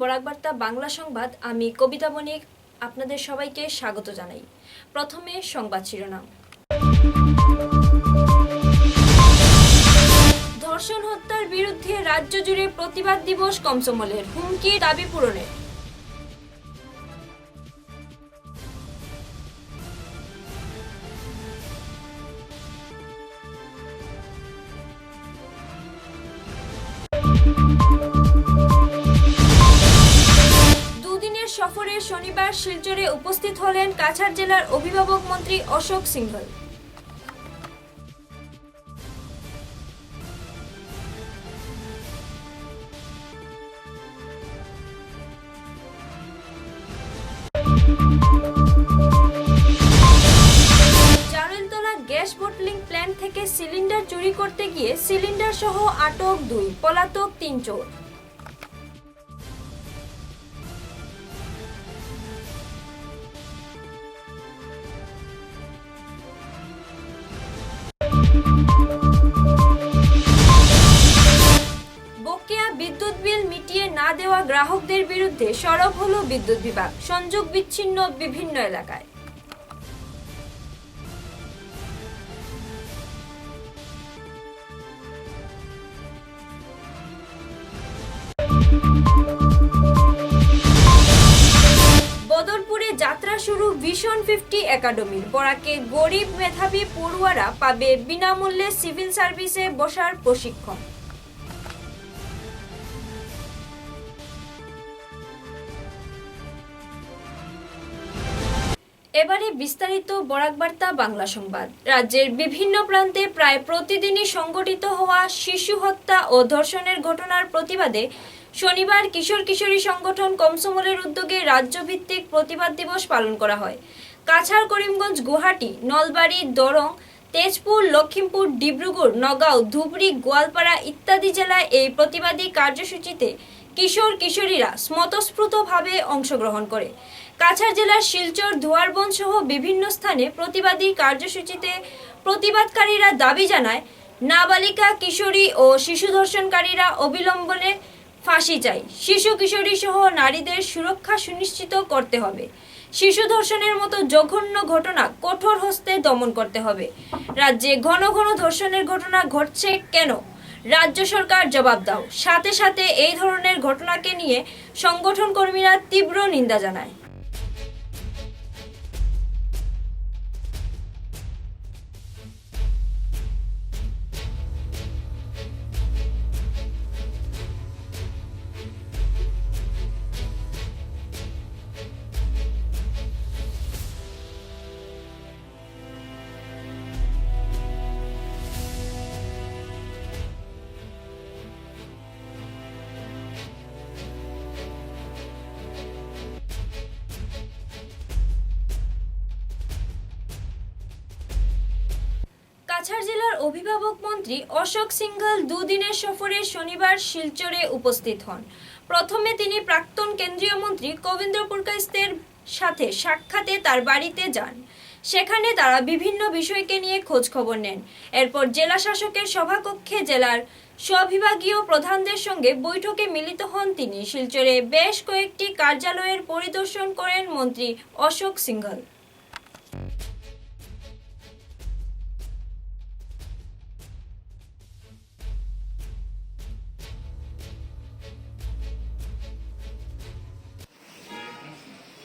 বরাক বার্তা বাংলা সংবাদ। আমি কবিতা বণিক আপনাদের সবাইকে স্বাগত জানাই। প্রথমে সংবাদ শিরোনাম। ধর্ষণ হত্যার বিরুদ্ধে রাজ্য জুড়ে প্রতিবাদ দিবস কমসমলের, হুমকি দাবি পূরণের। সফরে শনিবার শিলচরে উপস্থিত হলেন কাছাড় জেলার অভিভাবক মন্ত্রী অশোক সিংঘল। জারেলতলা গ্যাস বটলিং প্ল্যান্ট থেকে সিলিন্ডার চুরি করতে গিয়ে সিলিন্ডার সহ আটক 2, পলাতক 3 চোর। বকেয়া বিদ্যুৎ বিল মিটিয়ে না দেওয়া গ্রাহকদের বিরুদ্ধে সরব হলো বিদ্যুৎ বিভাগ, সংযোগ বিচ্ছিন্ন বিভিন্ন এলাকায়। বদরপুরে যাত্রা শুরু ভিশন 50 একাডেমির। বরাকে গরিব মেধাবী পড়ুয়ারা পাবে বিনামূল্যে সিভিল সার্ভিসে বসার প্রশিক্ষণ। এবারে বিস্তারিত বরাক বার্তা বাংলা সংবাদ। রাজ্যের বিভিন্ন প্রান্তে প্রায় প্রতিদিনই সংঘটিত হওয়া শিশু হত্যা ও ধর্ষণের ঘটনার প্রতিবাদে শনিবার কিশোর কিশোরী সংগঠন কমসমলের উদ্যোগে রাজ্যভিত্তিক প্রতিবাদ দিবস পালন করা হয়। কাছাড়, করিমগঞ্জ, গুয়াহাটি, নলবাড়ী, দরং, তেজপুর, লক্ষিমপুর, ডিব্রুগড়, নগাঁও, ধুবড়ী, গোয়ালপাড়া ইত্যাদি জেলায় এই প্রতিবাদী কার্যসূচিতে কিশোর কিশোরীরা স্বতঃস্ফূর্তভাবে অংশগ্রহণ করে। কাছাড় জেলার শিলচর, ধোয়ারবন সহ বিভিন্ন স্থানে প্রতিবাদী কার্যসূচিতে প্রতিবাদকারীরা দাবি জানায়, নাবালিকা, কিশোরী ও শিশু ধর্ষণকারীরা অবিলম্বে ফাঁসি চাই। শিশু কিশোরী সহ নারীদের সুরক্ষা সুনিশ্চিত করতে হবে। শিশু ধর্ষণের মতো জঘন্য ঘটনা কঠোর হস্তে দমন করতে হবে। রাজ্যে ঘন ঘন ধর্ষণের ঘটনা ঘটছে কেন? রাজ্য সরকার জবাব দাও। সাথে সাথে এই ধরনের ঘটনাকে নিয়ে সংগঠন কর্মীরা তীব্র নিন্দা জানায়। কাছাড় জেলার অভিভাবক মন্ত্রী অশোক সিংঘল দুদিনের সফরে শনিবার শিলচরে উপস্থিত হন। প্রথমে তিনি প্রাক্তন কেন্দ্রীয় মন্ত্রী কবীন্দ্র পুরকাইস্তের সাথে সাক্ষাতে তার বাড়িতে যান। সেখানে তারা বিভিন্ন বিষয়কে নিয়ে খোঁজ খবর নেন। এরপর জেলা শাসকের সভাকক্ষে জেলার স্ববিভাগীয় প্রধানদের সঙ্গে বৈঠকে মিলিত হন তিনি। শিলচরে বেশ কয়েকটি কার্যালয়ের পরিদর্শন করেন মন্ত্রী অশোক সিংঘল।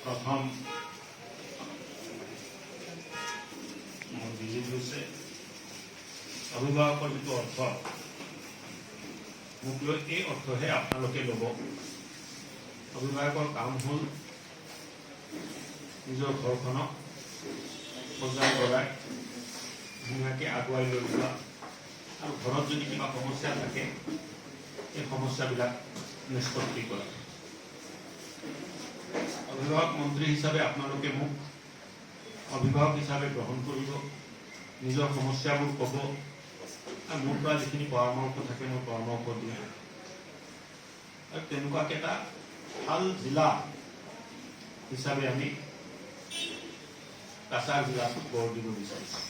প্রথম মোৰ ভিজিট হৈছে অভিভাৱকৰ যিটো অৰ্থ, মোক লৈ এই অৰ্থহে আপোনালোকে ল'ব। অভিভাৱকৰ কাম হ'ল নিজৰ ঘৰখনক সজাই পৰাই ধুনীয়াকৈ আগুৱাই লৈ যোৱা, আৰু ঘৰত যদি কিবা সমস্যা থাকে এই সমস্যাবিলাক নিষ্পত্তি কৰা। অভিভাৱক মন্ত্ৰী হিচাপে আপোনালোকে মোক অভিভাৱক হিচাপে গ্ৰহণ কৰিব, নিজৰ সমস্যাবোৰ ক'ব, আৰু মোৰ পৰা যিখিনি পৰামৰ্শ থাকে মই পৰামৰ্শ দিম। আৰু তেনেকুৱাকৈ এটা ভাল জিলা হিচাপে আমি কাছাৰ জিলাটোক গঢ় দিব বিচাৰিছোঁ।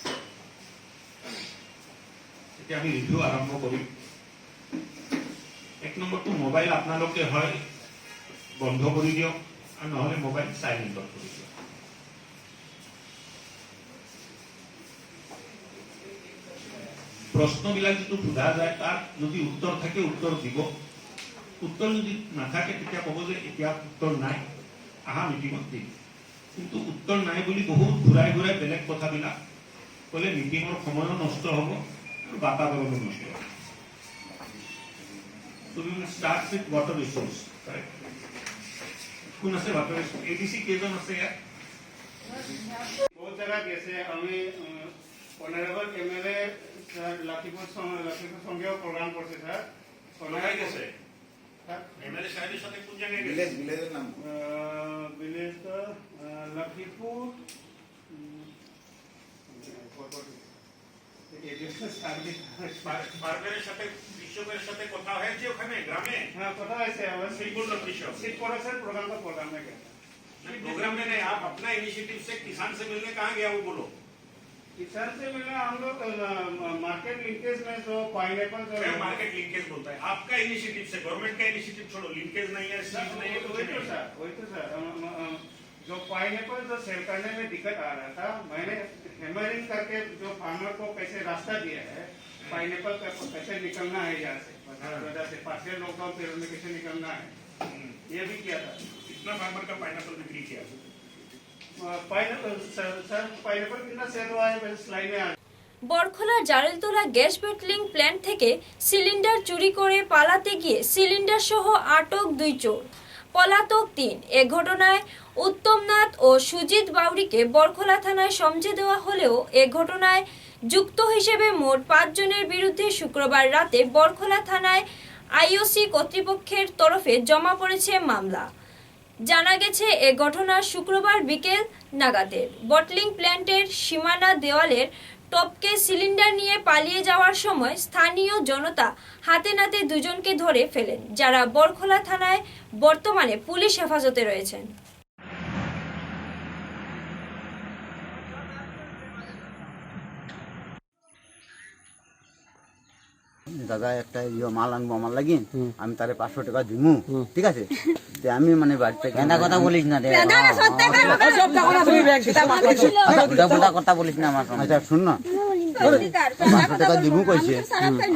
এতিয়া আমি ৰিভিউ আৰম্ভ কৰিম। এক নম্বৰটো মোবাইল আপোনালোকে হয় বন্ধ কৰি দিয়ক আৰু নহ'লে মোবাইল চাইলেণ্টত কৰি দিয়ক। প্ৰশ্নবিলাক যিটো সোধা যায় তাৰ যদি উত্তৰ থাকে উত্তৰ দিব, উত্তৰ যদি নাথাকে তেতিয়া ক'ব যে এতিয়া উত্তৰ নাই, আহা মিটিঙত দিম। কিন্তু উত্তৰ নাই বুলি বহুত ঘূৰাই ঘূৰাই বেলেগ কথাবিলাক ক'লে মিটিঙৰ সময়ো নষ্ট হ'ব আৰু বাতাবৰণো নষ্ট হ'ব। So we will start with water issues. Correct? কোন আছে water issue? ADC কেইজন আছে ইয়াত? बहुत जगह कैसे हमें ऑनरेबल एमएलए सर लखीपुर संघीय प्रोग्राम करते सर কোথায় গেছে? এমএলএ সাহেবের সাথে কোন জায়গায় গেছে? विलेज नाम विलेज का लखीपुर পারভেরের সাথে কৃষকের সাথে কথা হয়েছে ওখানে গ্রামে? हाँ पता है से अवश्य সেই বললো কৃষক। सीट पर सर प्रोग्राम का प्रोग्राम में क्या प्रोग्राम में नहीं, आप अपना इनिशिएटिव से किसान से मिलने कहाँ गया वो बोलो। किसान से मिला हम लोग मार्केट लिंकेज में जो पाइनएप्पल जो क्या मार्केट लिंकेज बोलता है? आपका इनिशिएटिव से, गवर्नमेंट का इनिशिएटिव छोड़ो, लिंकेज नहीं है, सीज नहीं है, कुछ वही तो नहीं है। सर वही तो सर जो पाइनएप्पल जो सेल करने में दिक्कत आ रहा था, मैंने हैमरिंग करके जो फार्मर को कैसे रास्ता दिया है पाइनएप्पल का कैसे निकलना है यहाँ से, वजह से पार्शियल लॉकडाउन पीरियड में कैसे निकलना है ये भी किया था। कितना फार्मर का पाइनएप्पल बिक्री किया? पाइनएप्पल सर पाइनएप्पल कितना सेल हुआ है स्लाइड में आ বরখলার জারেলতলা গ্যাস বেটলিং প্ল্যান্ট থেকে সিলিন্ডার চুরি করে পালাতে গিয়ে সিলিন্ডার সহ আটক 2 চোর, পলাতক 3। এ ঘটনায় উত্তমনাথ ও সুজিত বাউরিকে বরখলা থানায় সমঝে দেওয়া হলেও এ ঘটনায় যুক্ত হিসেবে মোট 5 জনের বিরুদ্ধে শুক্রবার রাতে বরখলা থানায় আইওসি কর্তৃপক্ষের তরফে জমা পড়েছে মামলা। জানা গেছে এ ঘটনা শুক্রবার বিকেল নাগাদের বটলিং প্ল্যান্টের সীমানা দেওয়ালের টপকে সিলিন্ডার নিয়ে পালিয়ে যাওয়ার সময় স্থানীয় জনতা হাতে নাতে 2 জনকে ধরে ফেলেন, যারা বরখলা থানায় বর্তমানে পুলিশ হেফাজতে রয়েছেন। দাদা একটা মাল আনবো আমার লাগি, আমি তারে 500 টাকা দিমু, ঠিক আছে? আমি মানে বাড়িতে কথা বলিস না রে, কথা বলিস না আমার। আচ্ছা শুন না, 500 টাকা দিমু কইছে,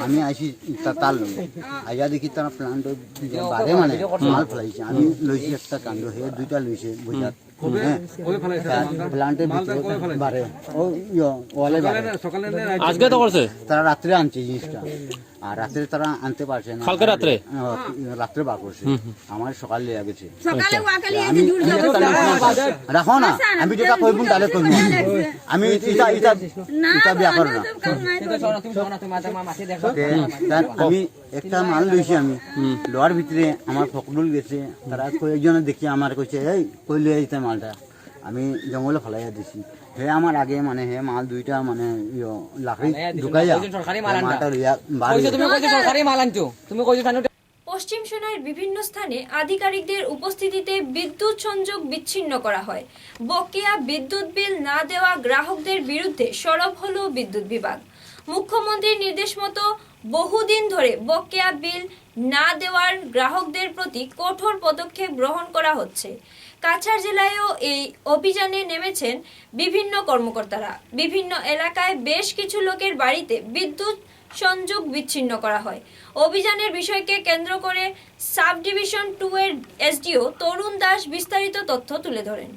আমি আইসি তার লগে আইয়া দেখি তার প্লান্ট বারে মানে মাল ফেলাইছে, আমি লইছি একটা কাণ্ড হয়ে 2টা লইছে বুঝাত প্লান্টের ভিতরে বারে ওয়ালে আজকে তো করছে, তারা রাত্রে আনছে জিনিসটা, আর রাত্রে তারা আনতে পারছে না, কালকে রাত্রে বার করছে, আমার সকালে লেগে গেছে। রাখো না, আমি যেটা কইব তাহলে কইব, আমি এটা ব্যাপার না। আমি একটা মাল লইছি, আমি লোয়ার ভিতরে আমার ফকরুল গেছে, তারা কয়েকজনে দেখি আমার কইছে এই কই লইয়া যেতে মালটা, আমি জঙ্গলে ফেলাইয়া দিছি। হে আমার আগে মানে হে মাল 2টা মানে লাকড়ি ঢুকাইয়া মালটা লইয়া পশ্চিম সোনার বিভিন্ন স্থানে আধিকারিকদের উপস্থিতিতে বিদ্যুৎ সংযোগ বিচ্ছিন্ন করা হয়। বকেয়া বিদ্যুৎ বিল না দেওয়া গ্রাহকদের বিরুদ্ধে সরব হলো বিদ্যুৎ বিভাগ। মুখ্যমন্ত্রীর নির্দেশ মতো বহুদিন ধরে বকেয়া বিল না দেওয়ার গ্রাহকদের প্রতি কঠোর পদক্ষেপ গ্রহণ করা হচ্ছে। কাছাড় জেলায়ও এই অভিযানে নেমেছেন বিভিন্ন কর্মকর্তারা। বিভিন্ন এলাকায় বেশ কিছু লোকের বাড়িতে বিদ্যুৎ সংযোগ বিচ্ছিন্ন করা হয়। অভিযানের বিষয়কে কেন্দ্র করে সাব ডিভিশন 2 এর এসডিও তরুণ দাস বিস্তারিত তথ্য তুলে ধরেন।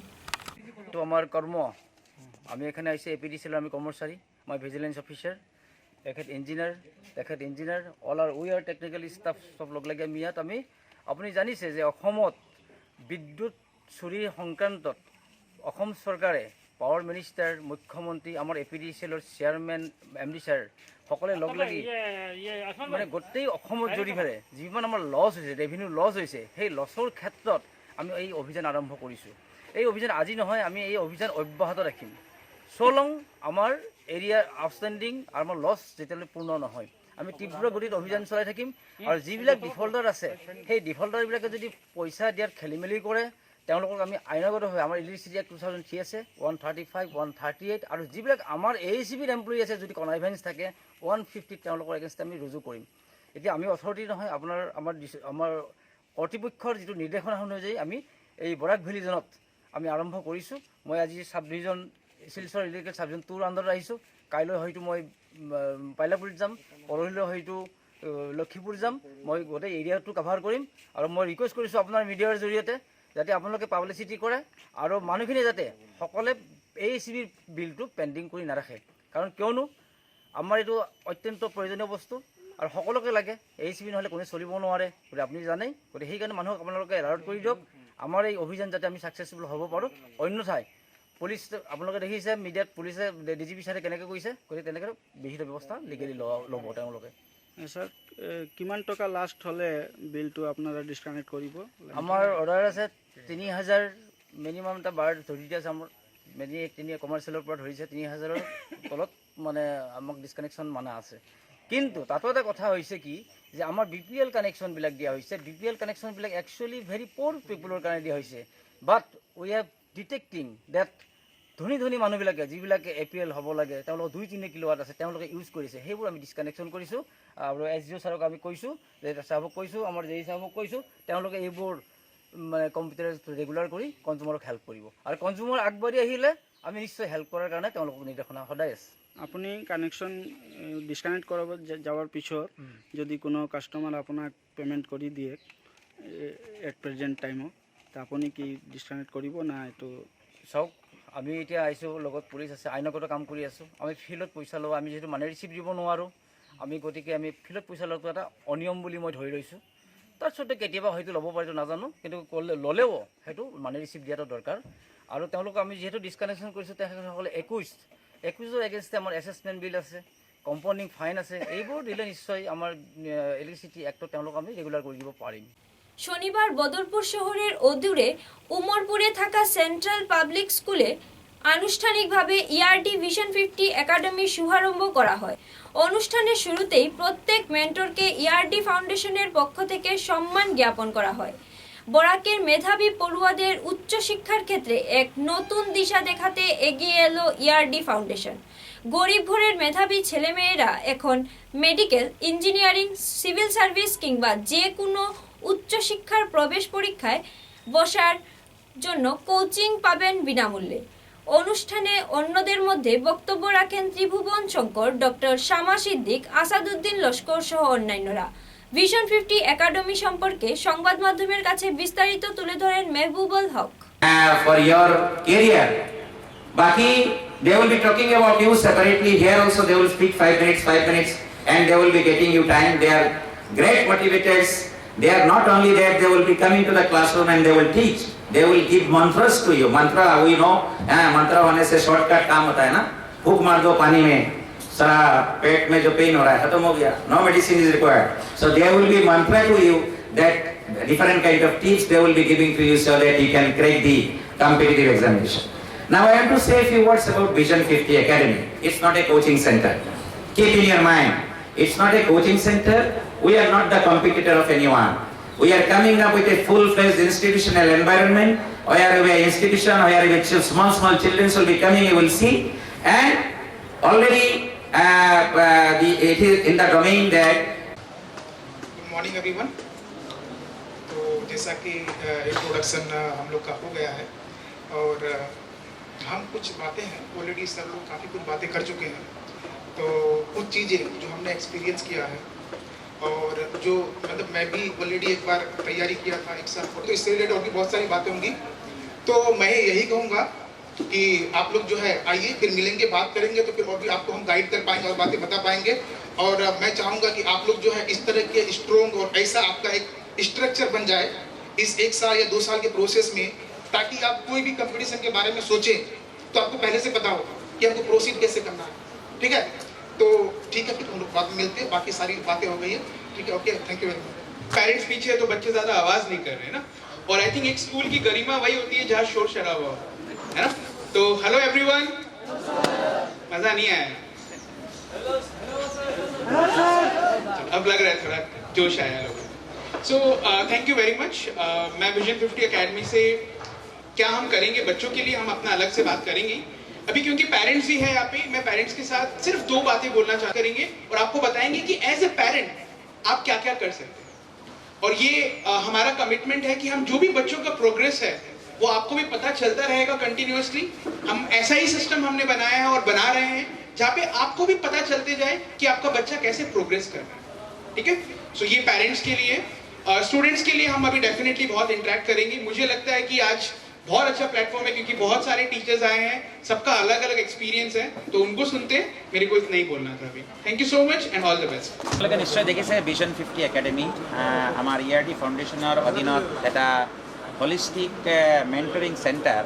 তো আমার কর্ম, আমি এখানে আইসি এপিডি ছিল, আমি কর্মচারী, মই ভিজিলেন্স অফিচার, তেখেত engineer all R we are technically staff সব লগ লাগি আমি ইয়াত আমি আপুনি জানিছে যে অসমত বিদ্যুৎ চুৰি সংক্ৰান্তত অসম চৰকাৰে পাৱাৰ মিনিষ্টাৰ, মুখ্যমন্ত্ৰী, আমাৰ এপিডি চেলৰ চেয়াৰমেন, এমডি ছাৰ সকলে লগ লাগি মানে গোটেই অসমত জড়ি ফেলে যিমান আমাৰ লছ হৈছে, ৰেভিনিউ লছ হৈছে, সেই লছৰ ক্ষেত্ৰত আমি এই অভিযান আৰম্ভ কৰিছোঁ। এই অভিযান আজি নহয়, আমি এই অভিযান অব্যাহত ৰাখিম চলং আমাৰ এৰিয়াৰ আউটষ্টেণ্ডিং আৰু আমাৰ লছ যেতিয়ালৈ পূৰ্ণ নহয়। আমি তীব্ৰ গতিত অভিযান চলাই থাকিম, আৰু যিবিলাক ডিফল্টাৰ আছে সেই ডিফল্টাৰবিলাকে যদি পইচা দিয়াত খেলি মেলি কৰে তেওঁলোকক আমি আইনগতভাৱে আমাৰ ইলেক্ট্ৰিচিটি এক্ট 2003 আছে 135, 138, আৰু যিবিলাক আমাৰ ACBৰ এমপ্লয়ী আছে যদি কনাইভেঞ্চ থাকে 150 তেওঁলোকৰ এগেইনষ্ট আমি ৰুজু কৰিম। এতিয়া আমি অথৰিটি নহয়, আমাৰ কৰ্তৃপক্ষৰ যিটো নিৰ্দেশনা অনুযায়ী আমি এই বৰাক ভেলী জোনত আমি আৰম্ভ কৰিছোঁ। মই আজি sub division Silchar electrical sub division 2ৰ আণ্ডাৰত আহিছোঁ। কাইলৈ হয়তো মই পাইলাপুৰীত যাম, পৰহিলৈ হয়তো লক্ষীপুৰ যাম। মই গোটেই এৰিয়াটো কাভাৰ কৰিম আৰু মই ৰিকুৱেষ্ট কৰিছোঁ আপোনাৰ মিডিয়াৰ জৰিয়তে যাতে আপোনালোকে পাব্লিচিটি কৰে আৰু মানুহখিনি যাতে সকলে ACB বিলটো পেণ্ডিং কৰি নাৰাখে। কাৰণ কিয়নো আমাৰ এইটো অত্যন্ত প্ৰয়োজনীয় বস্তু আৰু সকলোকে লাগে। ACB নহ'লে কোনো চলিব নোৱাৰে গতিকে আপুনি জানেই। গতিকে সেইকাৰণে মানুহক আপোনালোকে এলাৰ্ট কৰি দিয়ক আমাৰ এই অভিযান যাতে আমি ছাকচেছফুল হ'ব পাৰোঁ। অন্যথাই পুলিচ আপোনালোকে দেখিছে মিডিয়াত পুলিচে DGP ছাৰে কেনেকৈ কৈছে, গতিকে তেনেকৈ বিহিত ব্যৱস্থা লিগেলি ল'ব তেওঁলোকে। স্যার কিমান টকা লাস্ট হলে বিলটো আপনারা ডিসকানেক্ট কৰিব? আমাৰ অৰ্ডাৰ আছে 3000 মিনিমাম এটা বাৰ ধৰি দিয়া আছে। আমাৰ তিনি কমাৰ্চিয়েলৰ পৰা ধৰিছে 3000ৰ তলত মানে আমাক ডিছকানেকশ্যন মানা আছে। কিন্তু তাতো এটা কথা হৈছে কি যে আমাৰ BPL কানেকশ্যনবিলাক দিয়া হৈছে। BPL কানেকশ্যনবিলাক একচুৱেলি ভেৰি প'ৰ পিপুলৰ কাৰণে দিয়া হৈছে। But we have detecting that ধনী ধনী মানুহবিলাকে যিবিলাকে APL হ'ব লাগে তেওঁলোকৰ 2-3 কিলোৱাট আছে তেওঁলোকে ইউজ কৰিছে। সেইবোৰ আমি ডিছকানেকশ্যন কৰিছোঁ আৰু SGO ছাৰক আমি কৈছোঁ, ছাৰক কৈছোঁ, আমাৰ JE ছাৰক কৈছোঁ। তেওঁলোকে এইবোৰ মানে কম্পিউটাৰ ৰেগুলাৰ কৰি কনজিউমাৰক হেল্প কৰিব আৰু কনজিউমাৰ আগবাঢ়ি আহিলে আমি নিশ্চয় হেল্প কৰাৰ কাৰণে তেওঁলোকক নিৰ্দেশনা সদায় আছে। আপুনি কানেকশ্যন ডিসকানেক্ট কৰাব যাওয়ার পিছত যদি কোনো কাস্টমার আপোনাক পেমেন্ট কৰি দিয়ে এট প্ৰেজেন্ট টাইমত তা আপুনি কি ডিসকানেক্ট কৰিব না এইটো? চাওক আমি এতিয়া আহিছোঁ, লগত পুলিচ আছে, আইনগত কাম কৰি আছোঁ। আমি ফিল্ডত পইচা লওঁ, আমি যিহেতু মানি ৰিচিপ্ট দিব নোৱাৰোঁ আমি, গতিকে আমি ফিল্ডত পইচা লোৱাটো এটা অনিয়ম বুলি মই ধৰি লৈছোঁ। তাৰপিছতে কেতিয়াবা হয়তো ল'ব পাৰিতো নাজানো, কিন্তু ল'লেও সেইটো মানি ৰিচিপ্ট দিয়াটো দৰকাৰ। আৰু তেওঁলোকক আমি যিহেতু ডিছকানেকশ্যন কৰিছোঁ তেখেতসকলে 21ৰ এগেইনষ্টে আমাৰ এছেছমেণ্ট বিল আছে, কম্পাউণ্ডিং ফাইন আছে। এইবোৰ দিলে নিশ্চয় আমাৰ ইলেক্ট্ৰিচিটি এক্টত তেওঁলোক আমি রেগুলার করে দিব পারিম। শনিবার বদরপুর শহরের অদূরে উমরপুরে থাকা সেন্ট্রাল পাবলিক স্কুলে আনুষ্ঠানিকভাবে ERD ভিশন 50 একাডেমির শুভারম্ভ করা হয়। অনুষ্ঠানের শুরুতেই প্রত্যেক মেন্টরকে ERD ফাউন্ডেশনের পক্ষ থেকে সম্মান জ্ঞাপন করা হয়। বরাকের মেধাবী পড়ুয়াদের উচ্চশিক্ষার ক্ষেত্রে এক নতুন দিশা দেখাতে এগিয়ে এলো ERD ফাউন্ডেশন। গরিব ঘরের মেধাবী ছেলেমেয়েরা এখন মেডিকেল, ইঞ্জিনিয়ারিং, সিভিল সার্ভিস কিংবা যে কোনো উচ্চশিক্ষার প্রবেশ পরীক্ষায় বসার জন্য কোচিং পাবেন বিনামূল্যে। অনুষ্ঠানে অন্যদের মধ্যে বক্তব্য রাখেন ত্রিভুবন শঙ্কর, ডক্টর শামা সিদ্দিক, আসাদুদ্দিন লস্কর সহ অন্যান্যরা। ভিশন 50 একাডেমি সম্পর্কে সংবাদ মাধ্যমের কাছে বিস্তারিত তুলে ধরেন মেহবুবুল হক। For your career, Baki, they will be talking about you separately. Here also they will speak 5 minutes, and they will be getting you time. They are great motivators. They are not only there, they will be coming to the classroom and they will teach. They will give mantras to you. Mantra, we know, mantra होने से shortcut काम होता है ना, फूक मार दो पानी में, सारा पेट में जो पेन हो रहा है खत्म हो गया. No medicine is required. So there will be mantra to you that different kind of tips they will be giving to you so that you can crack the competitive examination. Now I have to say a few words about Vision 50 Academy. It's not a coaching center. Keep in your mind, it's not a coaching center. We are not the competitor of anyone. We are coming up with a full-fledged institutional environment where we are institution, where small children will be coming, you will see. And already it is in the domain that. Good morning everyone. तो जैसा कि introduction हम लोग का हो गया है और हम कुछ बातें हैं ऑलरेडी सब लोग काफ़ी कुछ बातें कर चुके हैं, तो कुछ चीज़ें जो हमने एक्सपीरियंस किया है और जो मतलब मैं भी ऑलरेडी एक बार तैयारी किया था एक साल, तो इससे रिलेटेड और भी बहुत सारी बातें होंगी। तो मैं यही कहूँगा कि आप लोग जो है आइए, फिर मिलेंगे, बात करेंगे, तो फिर और भी आपको हम गाइड कर पाएंगे और बातें बता पाएंगे। और मैं चाहूँगा कि आप लोग जो है इस तरह के स्ट्रॉन्ग और ऐसा आपका एक स्ट्रक्चर बन जाए इस 1 साल या 2 साल के प्रोसेस में, ताकि आप कोई भी कंपटीशन के बारे में सोचें तो आपको पहले से पता हो कि हमको प्रोसीड कैसे करना है। ठीक है, तो ठीक है, फिर हम लोग बाद में मिलते हैं, बाकी सारी बातें हो गई है। ठीक है, okay, thank you very much. Parents पीछे है तो बच्चे ज़्यादा आवाज़ नहीं कर रहे ना, और आई थिंक एक स्कूल की गरिमा वही होती है जहाँ शोर शराबा हो, है ना। तो हेलो एवरीवन, मज़ा नहीं आया? अब लग रहा है थोड़ा जोश आया लोगों। So thank you very much. मैं विजन 50 एकेडमी से क्या हम करेंगे बच्चों के लिए, हम अपना अलग से बात करेंगे अभी, क्योंकि पेरेंट्स भी है यहाँ पे। मैं पेरेंट्स के साथ सिर्फ 2 बातें बोलना चाह करेंगे और आपको बताएंगे कि एज ए पेरेंट आप क्या क्या कर सकते हैं। और ये हमारा कमिटमेंट है कि हम जो भी बच्चों का प्रोग्रेस है वो आपको भी पता चलता रहेगा कंटिन्यूअसली। हम ऐसा ही सिस्टम हमने बनाया है और बना रहे हैं जहाँ पे आपको भी पता चलते जाए कि आपका बच्चा कैसे प्रोग्रेस कर रहा है, ठीक है। सो ये पेरेंट्स के लिए, स्टूडेंट्स के लिए हम अभी डेफिनेटली बहुत इंटरेक्ट करेंगे। मुझे लगता है कि आज बहुत अच्छा प्लेटफॉर्म है क्योंकि बहुत सारे टीचर्स आए हैं, सबका अलग अलग एक्सपीरियंस है, तो उनको सुनते मेरे को नहीं बोलना था अभी। Thank you so much and all the best. निश्चय देखिसे ভিজন 50 একাডেমি আমাৰ ERD ফাউণ্ডেশ্যনৰ অধীনত এটা হলিষ্টিক মেণ্টৰিং চেণ্টাৰ,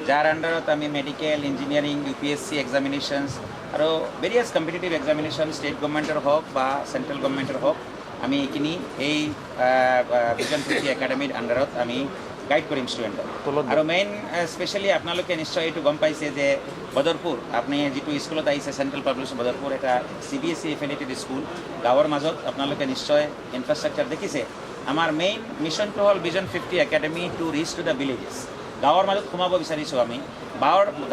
যাৰ আণ্ডাৰত আমি মেডিকেল, ইঞ্জিনিয়াৰিং, UPSC এক্সামিনেশ্যনছ আৰু ভেৰিয়াছ কম্পিটিটিভ এক্সামিনেশ্যন ষ্টেট গভৰ্ণমেণ্টৰ হওক বা চেণ্ট্ৰেল গভৰ্ণমেণ্টৰ হওক, আমি এইখিনি এই ভিজন 50 একাডেমিৰ আণ্ডাৰত আমি গাইড কৰিম ষ্টুডেণ্টক। আৰু মেইন স্পেচিয়েলি আপোনালোকে নিশ্চয় এইটো গম পাইছে যে বদৰপুৰ, আপুনি যিটো স্কুলত আহিছে চেণ্ট্ৰেল পাব্লিক বদৰপুৰ, এটা CBSE এফিলিয়েটেড স্কুল, গাঁৱৰ মাজত আপোনালোকে নিশ্চয় ইনফ্ৰাষ্ট্ৰাকচাৰ দেখিছে। আমাৰ মেইন মিছনটো হ'ল vision 50 academy to reach to the villages. গাঁৱৰ মাজত সোমাব বিচাৰিছোঁ আমি,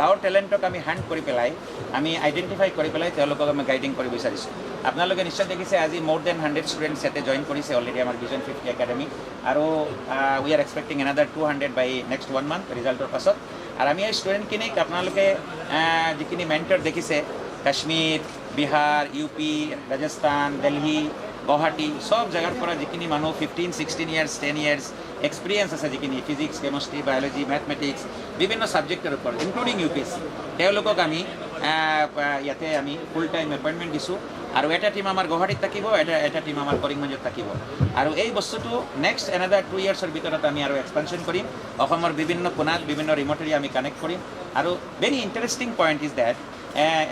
গাঁৱৰ টেলেণ্টক আমি হাণ্ট কৰি পেলাই, আমি আইডেণ্টিফাই কৰি পেলাই তেওঁলোকক আমি গাইডিং কৰিব বিচাৰিছোঁ। আপোনালোকে নিশ্চয় দেখিছে আজি মোৰ দেন 100 ষ্টুডেণ্টছ ইয়াতে জইন কৰিছে অলৰেডি আমাৰ ভিজন 50 একাডেমি, আৰু we are expecting another 200 by next 1 month ৰিজাল্টৰ পাছত। আৰু আমি এই ষ্টুডেণ্টখিনিক আপোনালোকে যিখিনি মেণ্টৰ দেখিছে, কাশ্মীৰ, বিহাৰ, UP, ৰাজস্থান, দিল্লী, গুৱাহাটী, সব জেগাৰ পৰা যিখিনি মানুহ 15, 16 ইয়াৰ্ছ, 10 ইয়াৰ্ছ এক্সপিৰিয়েঞ্চ আছে, যিখিনি ফিজিক্স, কেমেষ্ট্ৰি, বায়'লজি, মেথমেটিক্স, বিভিন্ন ছাবজেক্টৰ ওপৰত ইনক্লুডিং UPSC, তেওঁলোকক আমি ইয়াতে আমি ফুল টাইম এপইণ্টমেণ্ট দিছোঁ। আৰু এটা টিম আমাৰ গুৱাহাটীত থাকিব, এটা টিম আমাৰ কৰিমগঞ্জত থাকিব। আৰু এই বস্তুটো নেক্সট এনাদাৰ 2 ইয়াৰ্ছৰ ভিতৰত আমি আৰু এক্সপেনশ্যন কৰিম। অসমৰ বিভিন্ন কোণাত, বিভিন্ন ৰিমট এৰিয়া আমি কানেক্ট কৰিম। আৰু ভেৰি ইণ্টাৰেষ্টিং পইণ্ট ইজ ডেট,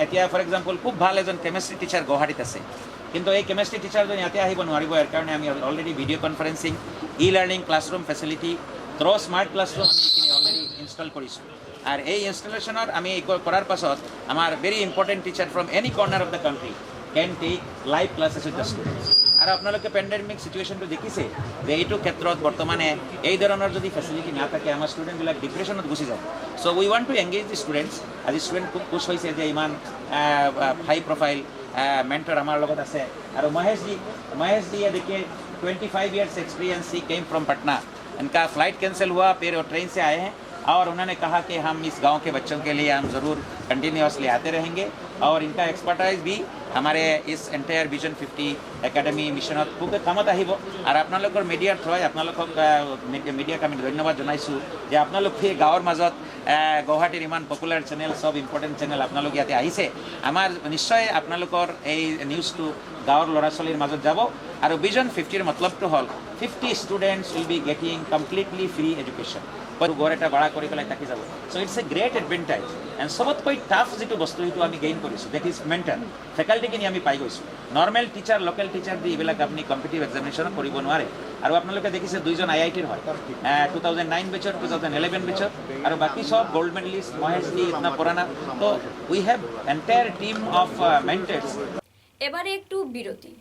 এতিয়া ফৰ এক্সাম্পল খুব ভাল এজন কেমেষ্ট্ৰি টিচাৰ গুৱাহাটীত আছে, কিন্তু এই কেমেষ্ট্ৰি টিচাৰজন ইয়াতে আহিব নোৱাৰিব। ইয়াৰ কাৰণে আমি অলৰেডি ভিডিঅ' conferencing, e-learning classroom facility, smart classroom আমি এইখিনি অলৰেডি ইনষ্টল কৰিছোঁ। আৰু এই ইনষ্টলেশ্যনত আমি কৰাৰ পাছত আমাৰ very important teacher from any corner of the country can take live classes with the students. আৰু আপোনালোকে পেণ্ডেমিক চিটুৱেশ্যনটো দেখিছে যে এইটো ক্ষেত্ৰত বৰ্তমানে এই ধৰণৰ যদি ফেচিলিটি নাথাকে আমাৰ ষ্টুডেণ্টবিলাক ডিপ্ৰেশ্যনত গুচি যাব। চ' we want to engage the students. আজি ষ্টুডেণ্ট খুব খুচ হৈছে যে ইমান হাই প্ৰফাইল মেণ্টৰ আমাৰ লগত আছে। আৰু महेश जी देखिए 25 years experience, he came from Patna. इनका फ्लाइट कैंसिल हुआ, फिर वो ट्रेन से आए हैं और उन्होंने कहा कि हम इस गांव के बच्चों के लिए हम ज़रूर कंटिन्यूसली आते रहेंगे। और इनका एक्सपर्टाइज भी हमारे इस एंटायर ভিজন 50 একাডেমি মিছনত খুব কামত আহিব। আৰু আপোনালোকৰ মিডিয়াৰ থ্ৰুই আপোনালোকক মিডিয়াক আমি ধন্যবাদ জনাইছোঁ যে আপোনালোকে গাঁৱৰ মাজত গুৱাহাটীৰ ইমান পপুলাৰ চেনেল, সব ইম্পৰ্টেণ্ট চেনেল আপোনালোক ইয়াতে আহিছে। আমাৰ নিশ্চয় আপোনালোকৰ এই নিউজটো গাঁৱৰ ল'ৰা ছোৱালীৰ মাজত যাব। আৰু ভিজন 50ৰ মতলবটো হ'ল 50 students will be getting completely free education. ঘৰ এটা ভাড়া কৰি পেলাই থাকি যাব। চ' ইটছ এ গ্ৰেট এডভেণ্টাইজ। এণ্ড চবতকৈ টাফ যিটো বস্তু সেইটো আমি গেইন কৰিছোঁ, ডেট ইজ মেণ্টেল। ফেকাল্টিখিনি আমি পাই গৈছোঁ। নৰ্মেল টিচাৰ, লোকেল টিচাৰ দি এইবিলাক আপুনি কম্পিটিটিভ এক্সামিনেশ্যন কৰিব নোৱাৰে। আৰু আপোনালোকে দেখিছে 2জন IITৰ হয়, 2009 বেচৰ, 2011 বেচৰ, আৰু বাকী সব গোল্ড মেডেলিষ্ট। মহেশ জি ইতনা পুরানা। তো we have entire team of mentors. এবারে একটু বিরতি।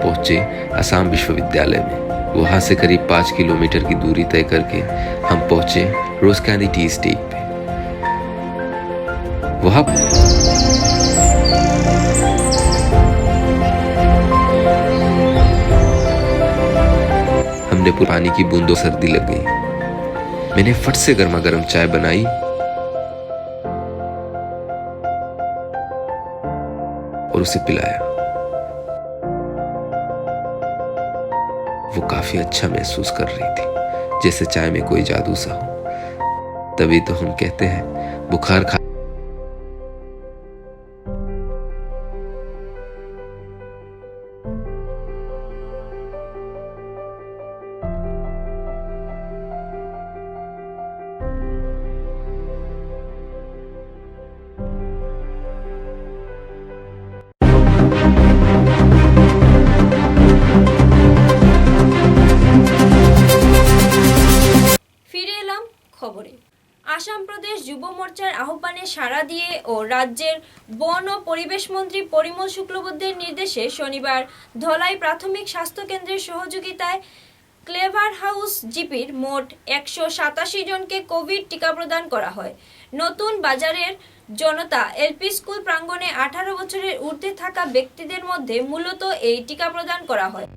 पहुंचे असम विश्वविद्यालय में। वहां से करीब 5 किलोमीटर की दूरी तय करके हम पहुंचे रोज कैंडी टी स्टेट पे। वहां को पानी की बूंदों सर्दी लग गई। मैंने फट से गर्मा गर्म चाय बनाई और उसे पिलाया। वो काफी अच्छा महसूस कर रही थी, जैसे चाय में कोई जादू सा हो। तभी तो हम कहते हैं बुखार खा ফিরে এলাম খবরে। আসাম প্রদেশ যুব মোর্চার আহ্বানে সাড়া দিয়ে ও রাজ্যের বন ও পরিবেশ মন্ত্রী পরিমল শুক্লবৈদ্যের নির্দেশে শনিবার ধলাই প্রাথমিক স্বাস্থ্য কেন্দ্রের সহযোগিতায় ক্লেভার হাউস জিপির মোট 187 জনকে কোভিড টিকা প্রদান করা হয়। নতুন বাজারের জনতা এলপি স্কুল প্রাঙ্গণে 18 বছরের ঊর্ধ্বে থাকা ব্যক্তিদের মধ্যে মূলত এই টিকা প্রদান করা হয়।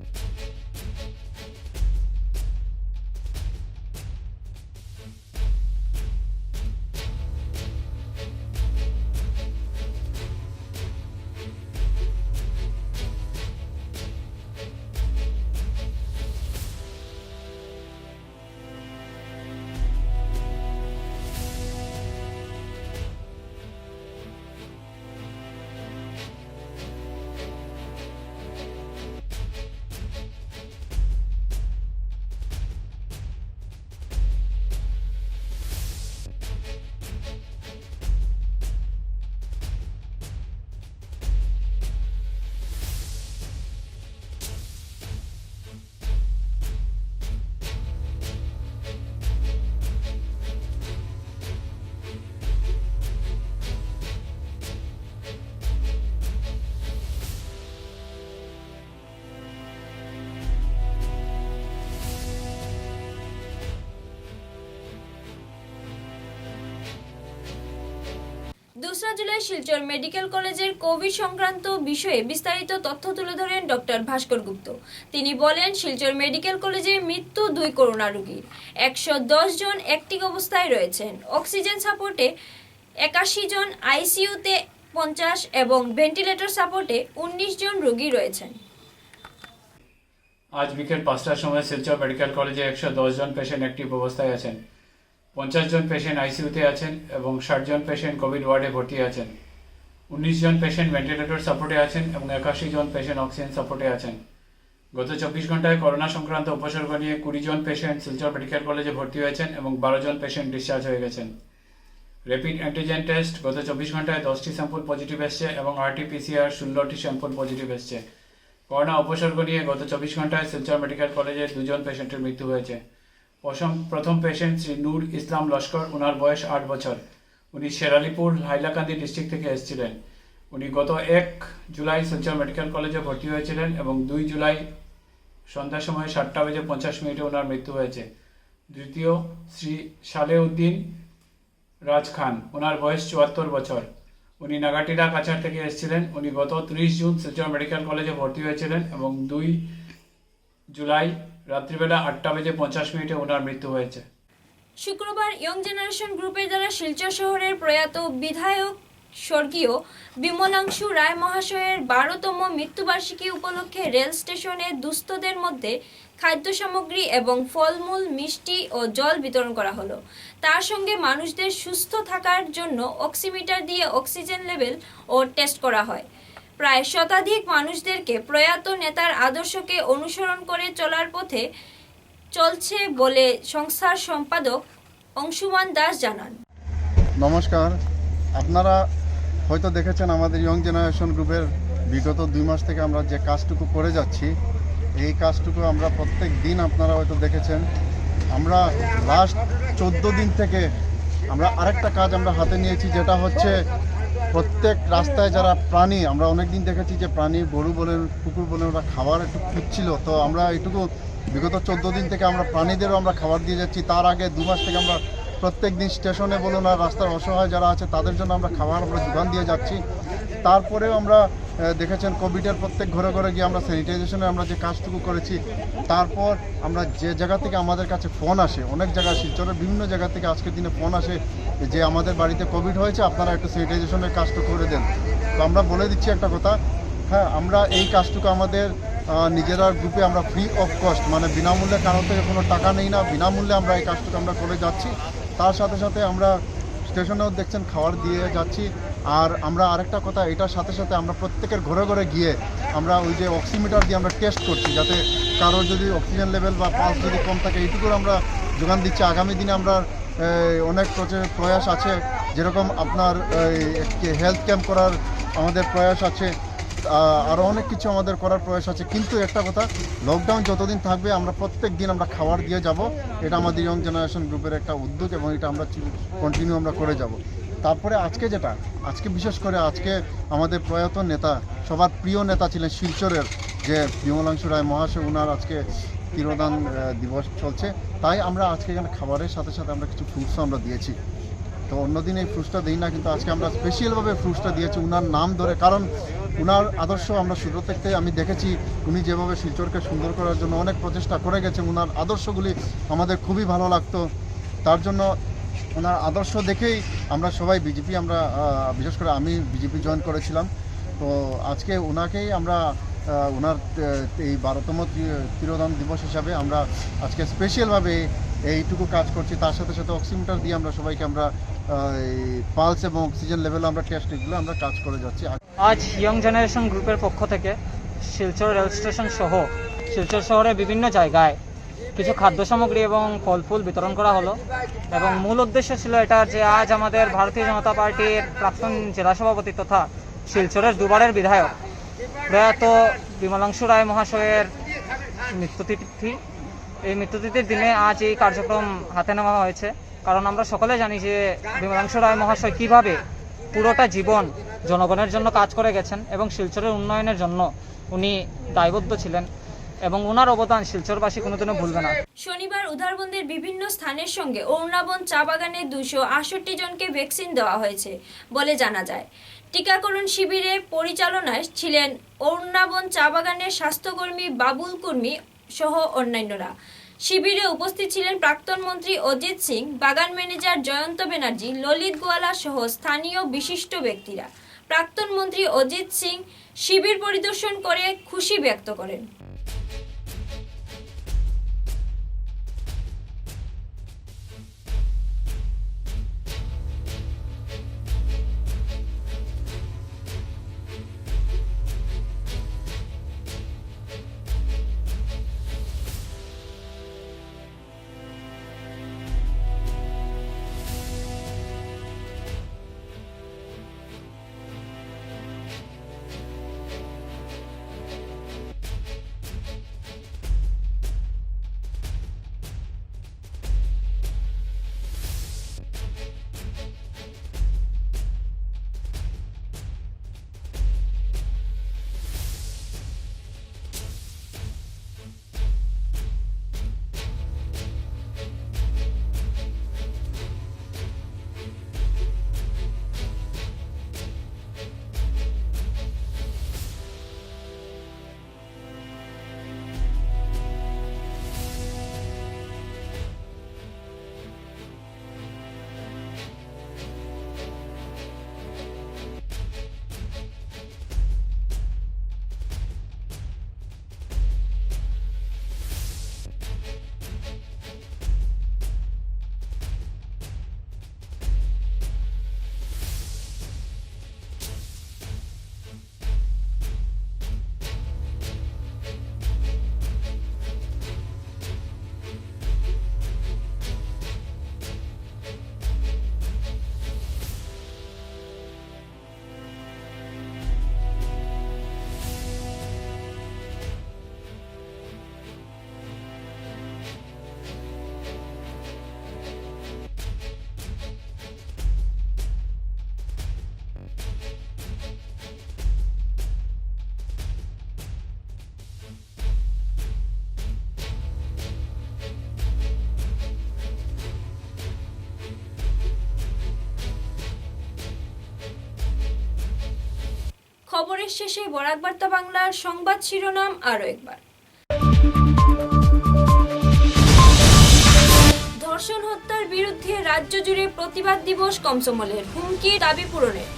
दूसरा जुलाई শিলচর মেডিকেল কলেজের কোভিড সংক্রান্ত বিষয়ে বিস্তারিত তথ্য তুলে ধরেন ডক্টর ভাস্কর গুপ্ত। তিনি বলেন, শিলচর মেডিকেল কলেজে মৃত্যু 2 করোনা রোগীর, 110 জন অ্যাক্টিভ অবস্থায় রয়েছেন। অক্সিজেন সাপোর্টে 81 জন, আইসিইউতে 50 এবং ভেন্টিলেটর সাপোর্টে 19 জন রোগী রয়েছেন। আজ বিকেল 5টার সময় শিলচর মেডিকেল কলেজে 110 জন পেশেন্ট অ্যাক্টিভ অবস্থায় আছেন। 50 জন পেশেন্ট আইসিইউতে আছেন এবং 60 জন পেশেন্ট কোভিড ওয়ার্ডে ভর্তি আছেন। 19 জন পেশেন্ট ভেন্টিলেটর সাপোর্টে আছেন এবং 81 জন পেশেন্ট অক্সিজেন সাপোর্টে আছেন। গত 24 ঘন্টায় করোনা সংক্রান্ত উপসর্গ নিয়ে 20 জন পেশেন্ট শিলচর মেডিকেল কলেজে ভর্তি হয়েছেন এবং 12 জন পেশেন্ট ডিসচার্জ হয়ে গেছেন। র্যাপিড অ্যান্টিজেন টেস্ট গত 24 ঘন্টায় 10টি স্যাম্পল পজিটিভ এসছে এবং আরটি-পিসিআর 16টি স্যাম্পল পজিটিভ এসছে। করোনা উপসর্গ নিয়ে গত 24 ঘন্টায় শিলচর মেডিকেল কলেজে 2 জন পেশেন্টের মৃত্যু হয়েছে। প্রথম পেশেন্ট শ্রী নূর ইসলাম লস্কর, ওনার বয়স 8 বছর। উনি শেরালিপুর হাইলাকান্দি ডিস্ট্রিক্ট থেকে এসেছিলেন। উনি গত 1 জুলাই শিলচর মেডিকেল কলেজে ভর্তি হয়েছিলেন এবং 2 জুলাই সন্ধ্যার সময় 7:50 ওনার মৃত্যু হয়েছে। দ্বিতীয় শ্রী সালেউদ্দিন রাজ খান, ওনার বয়স 74 বছর। উনি নাগাটিরা কাছাড় থেকে এসেছিলেন। উনি গত 30 জুন শিলচর মেডিকেল কলেজে ভর্তি হয়েছিলেন এবং 2 জুলাই রাত্রিবেলা 8:50 ওনার মৃত্যু হয়েছে। শুক্রবার ইয়ং জেনারেশন গ্রুপের দ্বারা শিলচর শহরের প্রয়াত বিধায়ক স্বর্গীয় বিমলাংশু রায় মহাশয়ের 12তম মৃত্যুবার্ষিকী উপলক্ষে রেল স্টেশনে দুস্থদের মধ্যে খাদ্য সামগ্রী এবং ফলমূল, মিষ্টি ও জল বিতরণ করা হলো। তার সঙ্গে মানুষদের সুস্থ থাকার জন্য অক্সিমিটার দিয়ে অক্সিজেন লেভেল ও টেস্ট করা হয়। প্রায় শতাধিক মানুষদেরকে প্রয়াত নেতার আদর্শকে অনুসরণ করে চলার পথে চলছে বলে সংস্থার সম্পাদক অংশুমান দাস জানান। নমস্কার, আপনারা হয়তো দেখেছেন আমাদের ইয়ং জেনারেশন গ্রুপের বিগত 2 মাস থেকে আমরা যে কাজটুকু করে যাচ্ছি, এই কাজটুকু আমরা প্রত্যেক দিন আপনারা হয়তো দেখেছেন। আমরা লাস্ট 14 দিন থেকে আমরা আরেকটা কাজ আমরা হাতে নিয়েছি, যেটা হচ্ছে প্রত্যেক রাস্তায় যারা প্রাণী, আমরা অনেক দিন দেখেছি যে প্রাণী, গরু বলেন, কুকুর বলেন, ওরা খাবার একটু খুঁজছিল। তো আমরা এইটুকু বিগত 14 দিন থেকে আমরা প্রাণীদেরও আমরা খাবার দিয়ে যাচ্ছি। তার আগে 2 মাস থেকে আমরা প্রত্যেক দিন স্টেশনে বলুন আর রাস্তার অসহায় যারা আছে তাদের জন্য আমরা খাবার আমরা যোগান দিয়ে যাচ্ছি। তারপরেও আমরা দেখেছেন কোভিডের প্রত্যেক ঘরে ঘরে গিয়ে আমরা স্যানিটাইজেশনের আমরা যে কাজটুকু করেছি। তারপর আমরা যে জায়গা থেকে আমাদের কাছে ফোন আসে, অনেক জায়গায় শিলচরের বিভিন্ন জায়গা থেকে আজকের দিনে ফোন আসে যে আমাদের বাড়িতে কোভিড হয়েছে, আপনারা একটু স্যানিটাইজেশনের কাজটা করে দেন। তো আমরা বলে দিচ্ছি একটা কথা, হ্যাঁ আমরা এই কাজটুকু আমাদের নিজেরা গ্রুপে আমরা ফ্রি অফ কস্ট, মানে বিনামূল্যে কারো থেকে কোনো টাকা নেই না, বিনামূল্যে আমরা এই কাজটুকু আমরা করে যাচ্ছি। তার সাথে সাথে আমরা স্টেশনেও দেখছেন খাবার দিয়ে যাচ্ছি। আর আমরা আরেকটা কথা, এটার সাথে সাথে আমরা প্রত্যেকের ঘরে ঘরে গিয়ে আমরা ওই যে অক্সিমিটার দিয়ে আমরা টেস্ট করছি, যাতে কারোর যদি অক্সিজেন লেভেল বা পালস যদি কম থাকে এইটুকুর আমরা যোগান দিচ্ছি। আগামী দিনে আমরা অনেক প্রয়াস আছে, যেরকম আপনার হেলথ ক্যাম্প করার আমাদের প্রয়াস আছে, আরও অনেক কিছু আমাদের করার প্রয়াস আছে। কিন্তু একটা কথা, লকডাউন যতদিন থাকবে আমরা প্রত্যেক দিন আমরা খাবার দিয়ে যাব। এটা আমাদের ইয়ং জেনারেশন গ্রুপের একটা উদ্যোগ এবং এটা আমরা কন্টিনিউ আমরা করে যাব। তারপরে আজকে বিশেষ করে আজকে আমাদের প্রয়াত নেতা, সবার প্রিয় নেতা ছিলেন শিলচরের যে বিমলাংশু রায় মহাশয়, ওনার আজকে তিরোধান দিবস চলছে। তাই আমরা আজকে এখানে খাবারের সাথে সাথে আমরা কিছু ফ্রুটসও আমরা দিয়েছি। তো অন্যদিন এই ফ্রুটসটা দিই না, কিন্তু আজকে আমরা স্পেশালভাবে ফ্রুটসটা দিয়েছি ওনার নাম ধরে। কারণ ওনার আদর্শ আমরা শুরু থেকে আমি দেখেছি, উনি যেভাবে শিলচরকে সুন্দর করার জন্য অনেক প্রচেষ্টা করে গেছেন, ওনার আদর্শগুলি আমাদের খুবই ভালো লাগতো। তার জন্য ওনার আদর্শ দেখেই আমরা সবাই বিজেপি, আমরা বিশেষ করে আমি বিজেপি জয়েন করেছিলাম। তো আজকে ওনাকেই আমরা ওনার এই 12তম তিরোধান দিবস হিসাবে আমরা আজকে স্পেশালভাবে এইটুকু কাজ করছি। তার সাথে সাথে অক্সিমিটার দিয়ে আমরা সবাইকে আমরা পালস এবং অক্সিজেন লেভেল আমরা টেস্ট, এগুলো আমরা কাজ করে যাচ্ছি। আজ ইয়ং জেনারেশন গ্রুপের পক্ষ থেকে শিলচর রেল স্টেশন সহ শিলচর শহরের বিভিন্ন জায়গায় কিছু খাদ্য সামগ্রী এবং ফল ফুল বিতরণ করা হলো। এবং মূল উদ্দেশ্য ছিল এটা যে আজ আমাদের ভারতীয় জনতা পার্টির প্রাক্তন জেলা সভাপতি তথা শিলচরের দুবারের বিধায়ক প্রয়াত বিমলাংশু রায় মহাশয়ের মৃত্যুতিথি। এই মৃত্যুতিথির দিনে আজ এই কার্যক্রম হাতে নেওয়া হয়েছে। কারণ আমরা সকলে জানি যে বিমলাংশু রায় মহাশয় কীভাবে পুরোটা জীবন জনগণের জন্য কাজ করে গেছেন এবং শিলচরের উন্নয়নের জন্য উনি দায়বদ্ধ ছিলেন এবং ওনার অবদান শিলচরবাসী কোনোদিনও ভুলবে না। শনিবার উধারবন্দের বিভিন্ন স্থানের সঙ্গে অরুণাবন চা বাগানে 268 জনকে ভ্যাকসিন দেওয়া হয়েছে বলে জানা যায়। টিকাকরণ শিবিরের পরিচালনায় ছিলেন অরুণাবন চা বাগানের স্বাস্থ্যকর্মী বাবুল কর্মী সহ অন্যান্যরা। শিবিরে উপস্থিত ছিলেন প্রাক্তন মন্ত্রী অজিত সিং, বাগান ম্যানেজার জয়ন্ত ব্যানার্জি, ললিত গোয়ালা সহ স্থানীয় বিশিষ্ট ব্যক্তিরা। প্রাক্তন মন্ত্রী অজিত সিং শিবির পরিদর্শন করে খুশি ব্যক্ত করেন। খবরের শেষে বরাক বার্তা বাংলার সংবাদ শিরোনাম আরও একবার। ধর্ষণ হত্যার বিরুদ্ধে রাজ্য জুড়ে প্রতিবাদ দিবস কমসমলের, হুমকি দাবি পূরণের।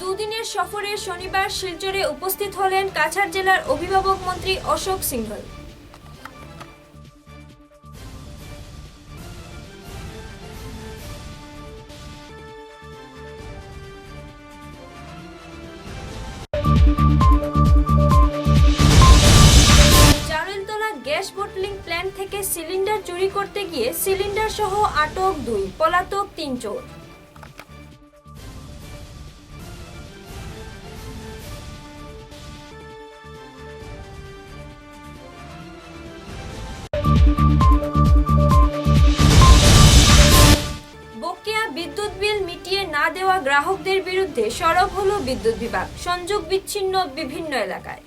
দুদিনের সফরে শনিবার শিলচরে উপস্থিত হলেন কাছাড় জেলার অভিভাবক মন্ত্রী অশোক সিংঘল। চারুলতলা গ্যাস বটলিং প্ল্যান্ট থেকে সিলিন্ডার চুরি করতে গিয়ে সিলিন্ডার সহ আটক 2, পলাতক 3 চোর। বকেয়া বিদ্যুৎ বিল মিটিয়ে না দেওয়া গ্রাহকদের বিরুদ্ধে সরব হলো বিদ্যুৎ বিভাগ, সংযোগ বিচ্ছিন্ন বিভিন্ন এলাকায়।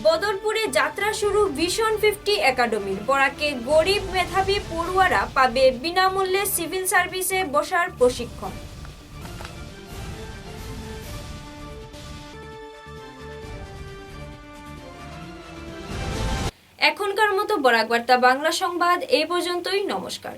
বদরপুরে যাত্রা শুরু ভিশন 50 একাডেমির। বরাকে গরিব মেধাবী পড়ুয়ারা পাবে বিনামূল্যে সিভিল সার্ভিসে বসার প্রশিক্ষণ। এখনকার মতো বরাক বার্তা বাংলা সংবাদ এই পর্যন্তই। নমস্কার।